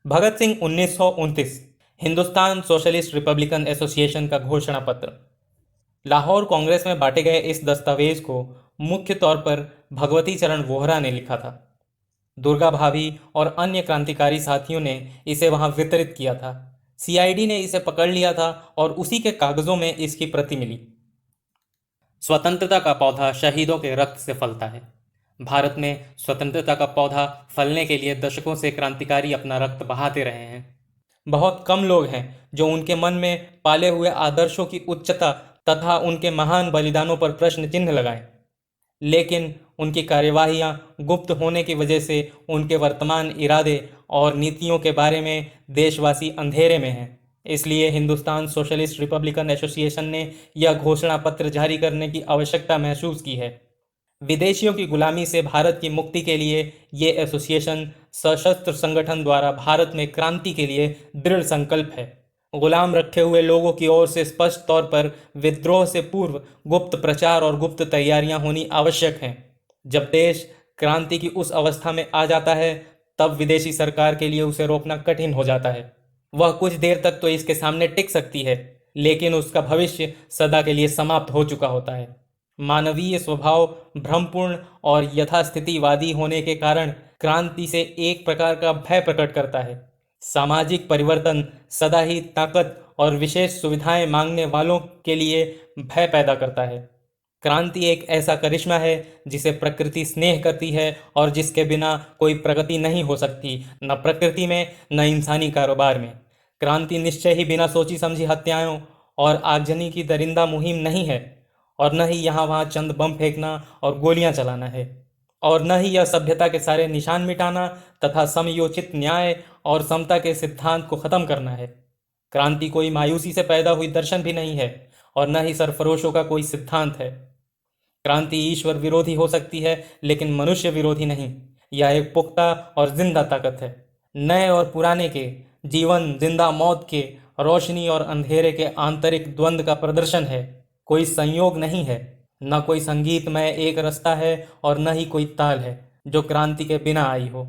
भगत Singh 1929 Hindustan socialist republican association का घोषणा पत्र। लाहौर कांग्रेस में बांटे गए इस दस्तावेज को मुख्य तौर पर भगवती चरण वोहरा ने लिखा था। दुर्गा भाभी और अन्य क्रांतिकारी साथियों ने इसे वहां वितरित किया था। सीआईडी ने इसे पकड़ लिया था और उसी के कागजों में इसकी प्रति मिली। स्वतंत्रता का पौधा शहीदों के रक्त से फलता है। भारत में स्वतंत्रता का पौधा फलने के लिए दशकों से क्रांतिकारी अपना रक्त बहाते रहे हैं। बहुत कम लोग हैं जो उनके मन में पाले हुए आदर्शों की उच्चता तथा उनके महान बलिदानों पर प्रश्न चिन्ह लगाएं। लेकिन उनकी कार्यवाहियां गुप्त होने की वजह से उनके वर्तमान इरादे और नीतियों के बारे में देशवासी अंधेरे में हैं। इसलिए हिंदुस्तान सोशलिस्ट रिपब्लिकन एसोसिएशन ने यह घोषणा पत्र जारी करने की आवश्यकता महसूस की है। विदेशियों की गुलामी से भारत की मुक्ति के लिए ये एसोसिएशन सशस्त्र संगठन द्वारा भारत में क्रांति के लिए दृढ़ संकल्प है। गुलाम रखे हुए लोगों की ओर से स्पष्ट तौर पर विद्रोह से पूर्व गुप्त प्रचार और गुप्त तैयारियां होनी आवश्यक हैं। जब देश क्रांति की उस अवस्था में आ जाता है तब विदेशी सरकार के लिए उसे रोकना कठिन हो जाता है। वह कुछ देर तक तो इसके सामने टिक सकती है, लेकिन उसका भविष्य सदा के लिए समाप्त हो चुका होता है। मानवीय स्वभाव भ्रमपूर्ण और यथास्थितिवादी होने के कारण क्रांति से एक प्रकार का भय प्रकट करता है। सामाजिक परिवर्तन सदा ही ताकत और विशेष सुविधाएं मांगने वालों के लिए भय पैदा करता है। क्रांति एक ऐसा करिश्मा है जिसे प्रकृति स्नेह करती है और जिसके बिना कोई प्रगति नहीं हो सकती, न प्रकृति में न इंसानी कारोबार में। क्रांति निश्चय ही बिना सोची समझी हत्याओं और आगजनी की दरिंदा मुहिम नहीं है, और न ही यहाँ वहाँ चंद बम फेंकना और गोलियां चलाना है, और न ही यह सभ्यता के सारे निशान मिटाना तथा समयोचित न्याय और समता के सिद्धांत को खत्म करना है। क्रांति कोई मायूसी से पैदा हुई दर्शन भी नहीं है और न ही सरफरोशों का कोई सिद्धांत है। क्रांति ईश्वर विरोधी हो सकती है लेकिन मनुष्य विरोधी नहीं। यह एक पुख्ता और जिंदा ताकत है। नए और पुराने के, जीवन जिंदा मौत के, रोशनी और अंधेरे के आंतरिक द्वंद्व का प्रदर्शन है। कोई संयोग नहीं है, न कोई संगीतमय एक रास्ता है और न ही कोई ताल है जो क्रांति के बिना आई हो।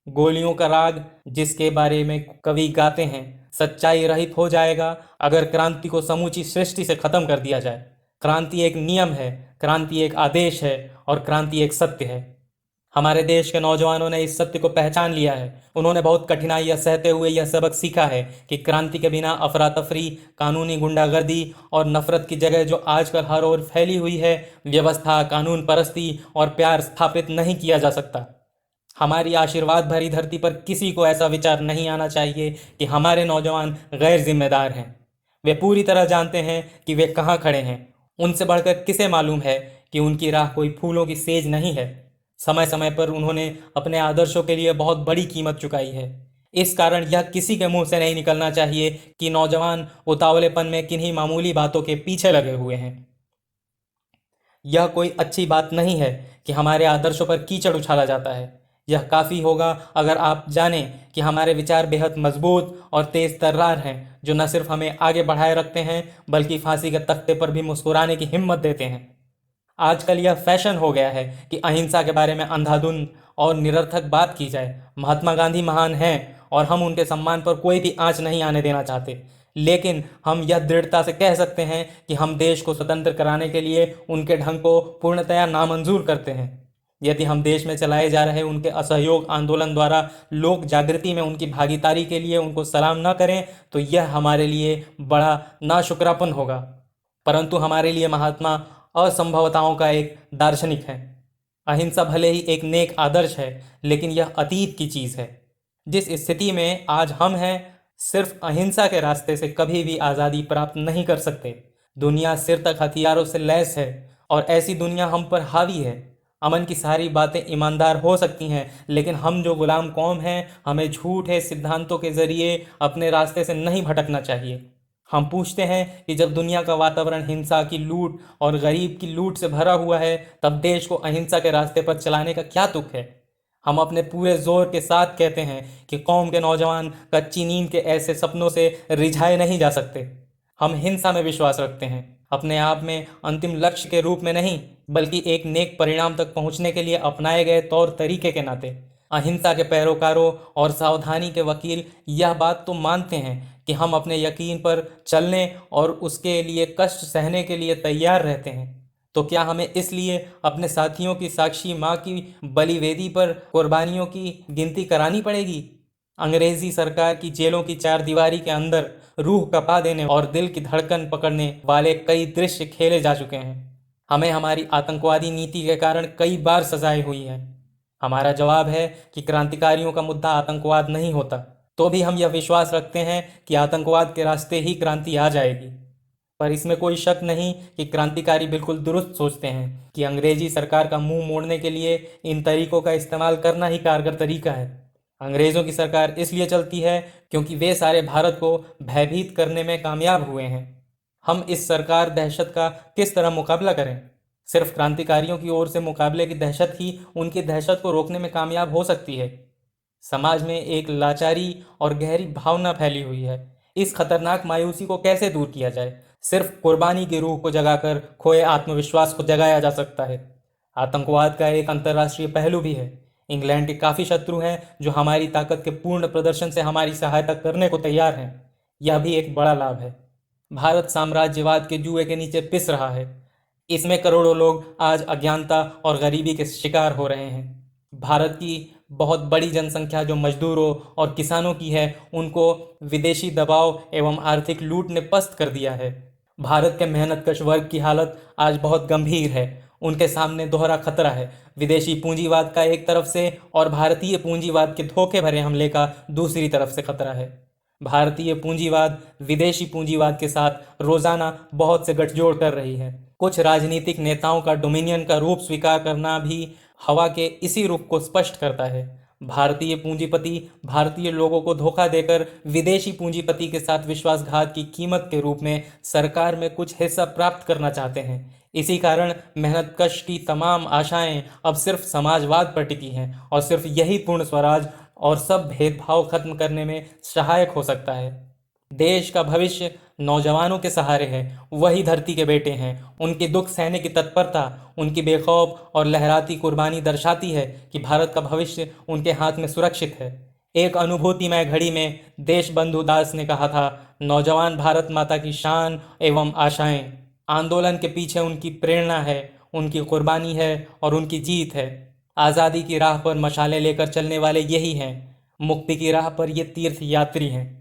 गोलियों का राग जिसके बारे में कवि गाते हैं सच्चाई रहित हो जाएगा अगर क्रांति को समूची सृष्टि से खत्म कर दिया जाए। क्रांति एक नियम है, क्रांति एक आदेश है और क्रांति एक सत्य है। हमारे देश के नौजवानों ने इस सत्य को पहचान लिया है। उन्होंने बहुत कठिनाइयां सहते हुए यह सबक सीखा है कि क्रांति के बिना अफरा तफरी, कानूनी गुंडागर्दी और नफरत की जगह जो आजकल हर ओर फैली हुई है, व्यवस्था, कानून परस्ती और प्यार स्थापित नहीं किया जा सकता। हमारी आशीर्वाद भरी धरती पर किसी को ऐसा विचार नहीं आना चाहिए कि हमारे नौजवान गैर जिम्मेदार हैं। वे पूरी तरह जानते हैं कि वे कहाँ खड़े हैं। उनसे बढ़कर किसे मालूम है कि उनकी राह कोई फूलों की सेज नहीं है। समय समय पर उन्होंने अपने आदर्शों के लिए बहुत बड़ी कीमत चुकाई है। इस कारण यह किसी के मुंह से नहीं निकलना चाहिए कि नौजवान उतावलेपन में किन्हीं मामूली बातों के पीछे लगे हुए हैं। यह कोई अच्छी बात नहीं है कि हमारे आदर्शों पर कीचड़ उछाला जाता है। यह काफ़ी होगा अगर आप जानें कि हमारे विचार बेहद मजबूत और तेज तर्रार हैं, जो न सिर्फ हमें आगे बढ़ाए रखते हैं बल्कि फांसी के तख्ते पर भी मुस्कुराने की हिम्मत देते हैं। आजकल यह फैशन हो गया है कि अहिंसा के बारे में अंधाधुंध और निरर्थक बात की जाए। महात्मा गांधी महान हैं और हम उनके सम्मान पर कोई भी आंच नहीं आने देना चाहते, लेकिन हम यह दृढ़ता से कह सकते हैं कि हम देश को स्वतंत्र कराने के लिए उनके ढंग को पूर्णतया नामंजूर करते हैं। यदि हम देश में चलाए जा रहे उनके असहयोग आंदोलन द्वारा लोक जागृति में उनकी भागीदारी के लिए उनको सलाम न करें तो यह हमारे लिए बड़ा नाशुक्रापन होगा। परंतु हमारे लिए महात्मा असंभवताओं का एक दार्शनिक है। अहिंसा भले ही एक नेक आदर्श है, लेकिन यह अतीत की चीज़ है। जिस स्थिति में आज हम हैं, सिर्फ अहिंसा के रास्ते से कभी भी आज़ादी प्राप्त नहीं कर सकते। दुनिया सिर तक हथियारों से लैस है और ऐसी दुनिया हम पर हावी है। अमन की सारी बातें ईमानदार हो सकती हैं, लेकिन हम जो गुलाम कौम हैं, हमें झूठे सिद्धांतों के जरिए अपने रास्ते से नहीं भटकना चाहिए। हम पूछते हैं कि जब दुनिया का वातावरण हिंसा की लूट और गरीब की लूट से भरा हुआ है, तब देश को अहिंसा के रास्ते पर चलाने का क्या तुक है। हम अपने पूरे जोर के साथ कहते हैं कि कौम के नौजवान कच्ची नींद के ऐसे सपनों से रिझाए नहीं जा सकते। हम हिंसा में विश्वास रखते हैं, अपने आप में अंतिम लक्ष्य के रूप में नहीं, बल्कि एक नेक परिणाम तक पहुंचने के लिए अपनाए गए तौर तरीके के नाते। अहिंसा के पैरोकारों और सावधानी के वकील यह बात तो मानते हैं कि हम अपने यकीन पर चलने और उसके लिए कष्ट सहने के लिए तैयार रहते हैं, तो क्या हमें इसलिए अपने साथियों की साक्षी माँ की बलिवेदी पर कुर्बानियों की गिनती करानी पड़ेगी? अंग्रेजी सरकार की जेलों की चारदीवारी के अंदर रूह कपा देने और दिल की धड़कन पकड़ने वाले कई दृश्य खेले जा चुके हैं। हमें हमारी आतंकवादी नीति के कारण कई बार सजाएं हुई हैं। हमारा जवाब है कि क्रांतिकारियों का मुद्दा आतंकवाद नहीं होता, तो भी हम यह विश्वास रखते हैं कि आतंकवाद के रास्ते ही क्रांति आ जाएगी। पर इसमें कोई शक नहीं कि क्रांतिकारी बिल्कुल दुरुस्त सोचते हैं कि अंग्रेजी सरकार का मुंह मोड़ने के लिए इन तरीकों का इस्तेमाल करना ही कारगर तरीका है। अंग्रेज़ों की सरकार इसलिए चलती है क्योंकि वे सारे भारत को भयभीत करने में कामयाब हुए हैं। हम इस सरकार दहशत का किस तरह मुकाबला करें? सिर्फ क्रांतिकारियों की ओर से मुकाबले की दहशत ही उनकी दहशत को रोकने में कामयाब हो सकती है। समाज में एक लाचारी और गहरी भावना फैली हुई है। इस खतरनाक मायूसी को कैसे दूर किया जाए? सिर्फ कुर्बानी की रूह को जगाकर खोए आत्मविश्वास को जगाया जा सकता है। आतंकवाद का एक अंतर्राष्ट्रीय पहलू भी है। इंग्लैंड के काफ़ी शत्रु हैं जो हमारी ताकत के पूर्ण प्रदर्शन से हमारी सहायता करने को तैयार हैं। यह भी एक बड़ा लाभ है। भारत साम्राज्यवाद के जुए के नीचे पिस रहा है। इसमें करोड़ों लोग आज अज्ञानता और गरीबी के शिकार हो रहे हैं। भारत की बहुत बड़ी जनसंख्या जो मजदूरों और किसानों की है, उनको विदेशी दबाव एवं आर्थिक लूट ने पस्त कर दिया है। भारत के मेहनतकश वर्ग की हालत आज बहुत गंभीर है। उनके सामने दोहरा खतरा है, विदेशी पूंजीवाद का एक तरफ से और भारतीय पूंजीवाद के धोखे भरे हमले का दूसरी तरफ से खतरा है। भारतीय पूंजीवाद विदेशी पूंजीवाद के साथ रोजाना बहुत से गठजोड़ कर रही है। कुछ राजनीतिक नेताओं का डोमिनियन का रूप स्वीकार करना भी हवा के इसी रूप को स्पष्ट करता है। भारतीय पूंजीपति भारतीय लोगों को धोखा देकर विदेशी पूंजीपति के साथ विश्वासघात की कीमत के रूप में सरकार में कुछ हिस्सा प्राप्त करना चाहते हैं। इसी कारण मेहनतकश की तमाम आशाएं अब सिर्फ समाजवाद पर टिकी हैं और सिर्फ यही पूर्ण स्वराज और सब भेदभाव खत्म करने में सहायक हो सकता है। देश का भविष्य नौजवानों के सहारे है। वही धरती के बेटे हैं। उनके दुख सहने की तत्परता, उनकी बेखौफ और लहराती कुर्बानी दर्शाती है कि भारत का भविष्य उनके हाथ में सुरक्षित है। एक अनुभूतिमय घड़ी में देशबंधु दास ने कहा था, नौजवान भारत माता की शान एवं आशाएं। आंदोलन के पीछे उनकी प्रेरणा है, उनकी कुर्बानी है और उनकी जीत है। आज़ादी की राह पर मशालें लेकर चलने वाले यही हैं। मुक्ति की राह पर ये तीर्थ यात्री हैं।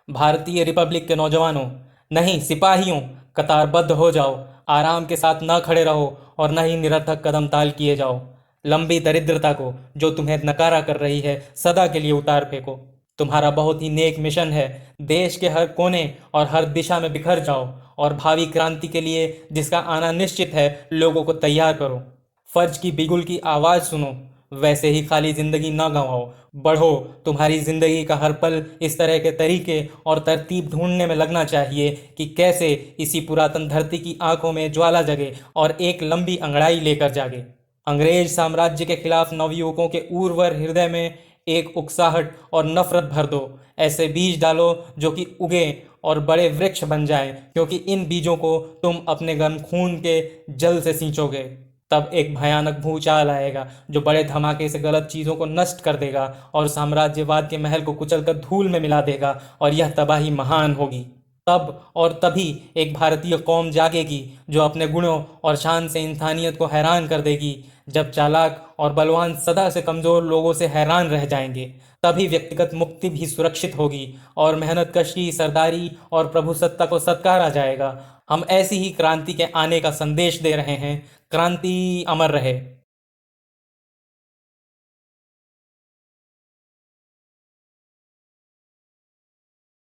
भारतीय रिपब्लिक के नौजवानों, नहीं सिपाहियों, कतारबद्ध हो जाओ। आराम के साथ न खड़े रहो और न ही निरर्थक कदम ताल किए जाओ। लंबी दरिद्रता को जो तुम्हें नकारा कर रही है सदा के लिए उतार फेंको। तुम्हारा बहुत ही नेक मिशन है। देश के हर कोने और हर दिशा में बिखर जाओ और भावी क्रांति के लिए जिसका आना निश्चित है, लोगों को तैयार करो। फर्ज की बिगुल की आवाज़ सुनो, वैसे ही खाली जिंदगी न गंवाओ। बढ़ो, तुम्हारी जिंदगी का हर पल इस तरह के तरीके और तरतीब ढूंढने में लगना चाहिए कि कैसे इसी पुरातन धरती की आंखों में ज्वाला जगे और एक लंबी अंगड़ाई लेकर जागे। अंग्रेज साम्राज्य के खिलाफ नवयुवकों के उर्वर हृदय में एक उकसाहट और नफरत भर दो। ऐसे बीज डालो जो कि उगे और बड़े वृक्ष बन जाएं, क्योंकि इन बीजों को तुम अपने गर्म खून के जल से सींचोगे। तब एक भयानक भूचाल आएगा जो बड़े धमाके से गलत चीज़ों को नष्ट कर देगा और साम्राज्यवाद के महल को कुचलकर धूल में मिला देगा और यह तबाही महान होगी। तब और तभी एक भारतीय कौम जागेगी जो अपने गुणों और शान से इंसानियत को हैरान कर देगी। जब चालाक और बलवान सदा से कमज़ोर लोगों से हैरान रह जाएंगे, तभी व्यक्तिगत मुक्ति भी सुरक्षित होगी और मेहनतकश की सरदारी और प्रभुसत्ता को सत्कारा जाएगा। हम ऐसी ही क्रांति के आने का संदेश दे रहे हैं। क्रांति अमर रहे।